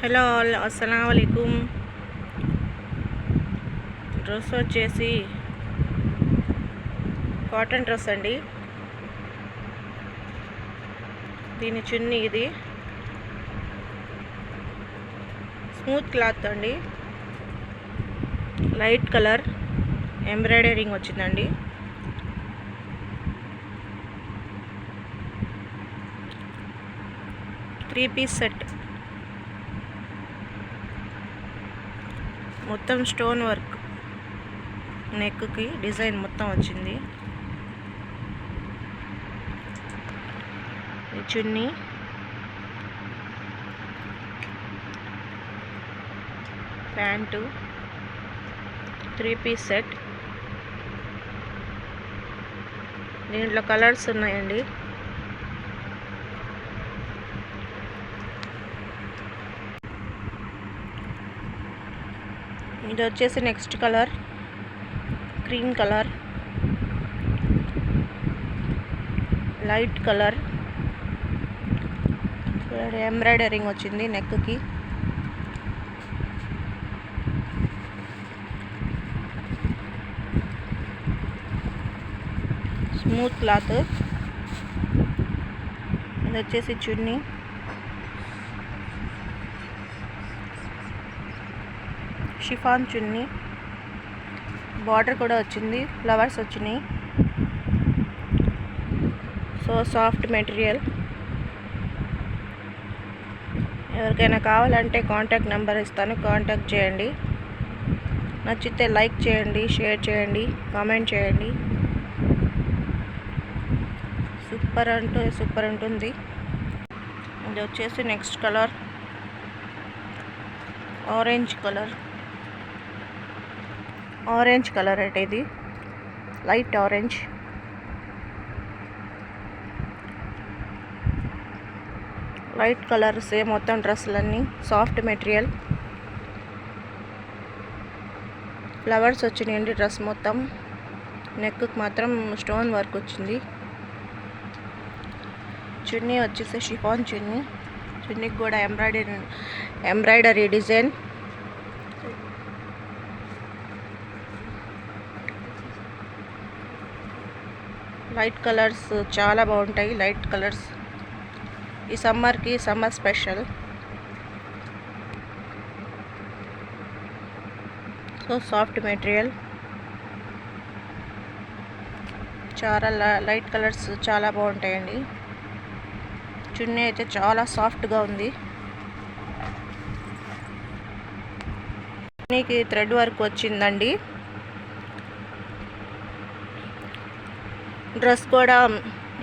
Hello all, అస్సలాము అలైకుం. Dress వచ్చేసి cotton dress అండి. దీని చున్నీ ఇది స్మూత్ క్లాత్ అండి. లైట్ కలర్ ఎంబ్రాయిడరింగ్ వచ్చిందండి. త్రీ పీస్ సెట్, మొత్తం స్టోన్ వర్క్, నెక్కి డిజైన్ మొత్తం వచ్చింది. చున్నీ, ప్యాంటు, త్రీ పీస్ సెట్. దీంట్లో కలర్స్ ఉన్నాయండి. ఇది వచ్చేసి next colour cream colour, light colour. Embroidering వచ్చింది నెక్కి. Smooth cloth. ఇది వచ్చేసి చున్నీ, షిఫాన్ చున్నీ, బార్డర్ కూడా వచ్చింది, ఫ్లవర్స్ వచ్చినాయి. So soft material. ఎవరికైనా కావాలంటే కాంటాక్ట్ నెంబర్ ఇస్తాను, కాంటాక్ట్ చేయండి. నచ్చితే లైక్ చేయండి, షేర్ చేయండి, కామెంట్ చేయండి. సూపర్ ఉంటుంది. ఇది వచ్చేసి నెక్స్ట్ కలర్ ఆరెంజ్ కలర్ అంటే ఇది లైట్ ఆరెంజ్. లైట్ కలర్స్ మొత్తం డ్రెస్సులన్నీ సాఫ్ట్ మెటీరియల్. ఫ్లవర్స్ వచ్చినాయండి డ్రెస్ మొత్తం. నెక్కి మాత్రం స్టోన్ వర్క్ వచ్చింది. చున్నీ వచ్చేసి షిఫాన్ చున్నీ. చున్నీకి కూడా ఎంబ్రాయిడరీ డిజైన్. లైట్ కలర్స్ చాలా బాగుంటాయి. లైట్ కలర్స్ ఈ సమ్మర్కి summer special. So soft material, చాలా లైట్ కలర్స్ చాలా బాగుంటాయండి. చున్నీ అయితే చాలా సాఫ్ట్గా ఉంది. చున్నీకి థ్రెడ్ వర్క్ వచ్చిందండి. డ్రెస్ కూడా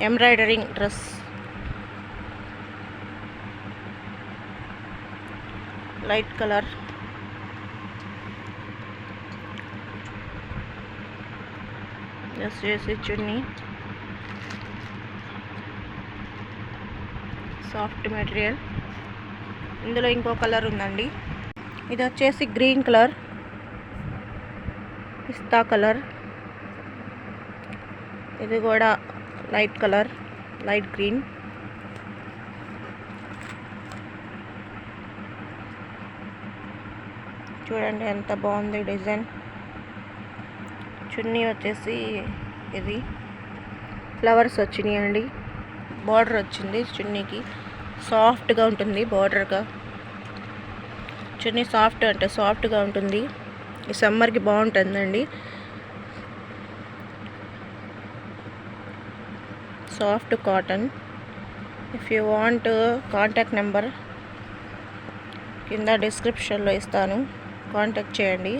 embroidering dress. Light colour. Dress చేసి చున్నీ సాఫ్ట్ మెటీరియల్. ఇందులో ఇంకో కలర్ ఉందండి. ఇది వచ్చేసి గ్రీన్ కలర్, పిస్తా కలర్. ఇది కూడా లైట్ కలర్, లైట్ గ్రీన్. చూడండి ఎంత బాగుంది డిజైన్. చున్నీ వచ్చేసి ఇది ఫ్లవర్స్ వచ్చినాయండి. బార్డర్ వచ్చింది చున్నీకి. సాఫ్ట్గా ఉంటుంది బార్డర్గా. చున్నీ సాఫ్ట్ అంటే సాఫ్ట్గా ఉంటుంది. ఈ సమ్మర్కి బాగుంటుందండి. Soft cotton. If you want contact number కింద డిస్క్రిప్షన్లో ఇస్తాను, కాంటాక్ట్ చేయండి.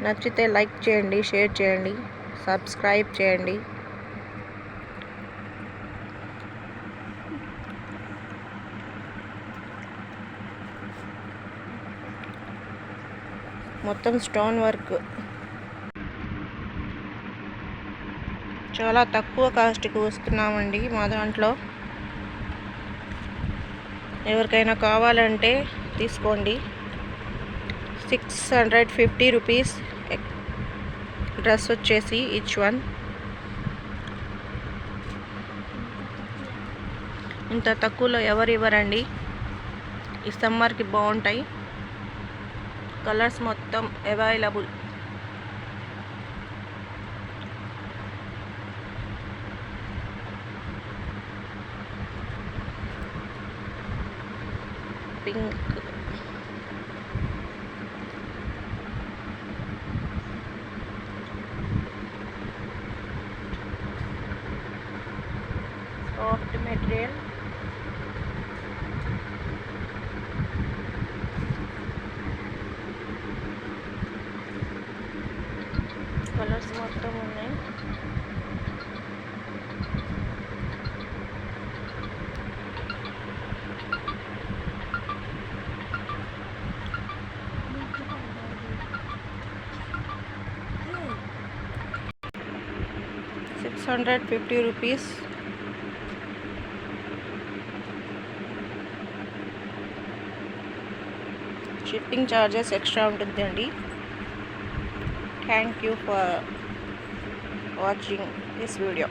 నచ్చితే లైక్ చేయండి, షేర్ చేయండి, సబ్స్క్రైబ్ చేయండి. మొత్తం స్టోన్ వర్క్. చాలా తక్కువ కాస్ట్కి వస్తున్నామండి మా దాంట్లో. ఎవరికైనా కావాలంటే తీసుకోండి. 650 రూపీస్ డ్రెస్ వచ్చేసి ఈచ్ వన్. ఇంత తక్కువలో ఎవరు ఇవ్వరండి. ఈ సమ్మర్కి బాగుంటాయి. కలర్స్ మొత్తం available. Pink, soft material, colours మొత్తం ఉన్నాయి. ₹650. షిప్పింగ్ ఛార్జెస్ ఎక్స్ట్రా ఉంటుందండి. Thank you for watching this video.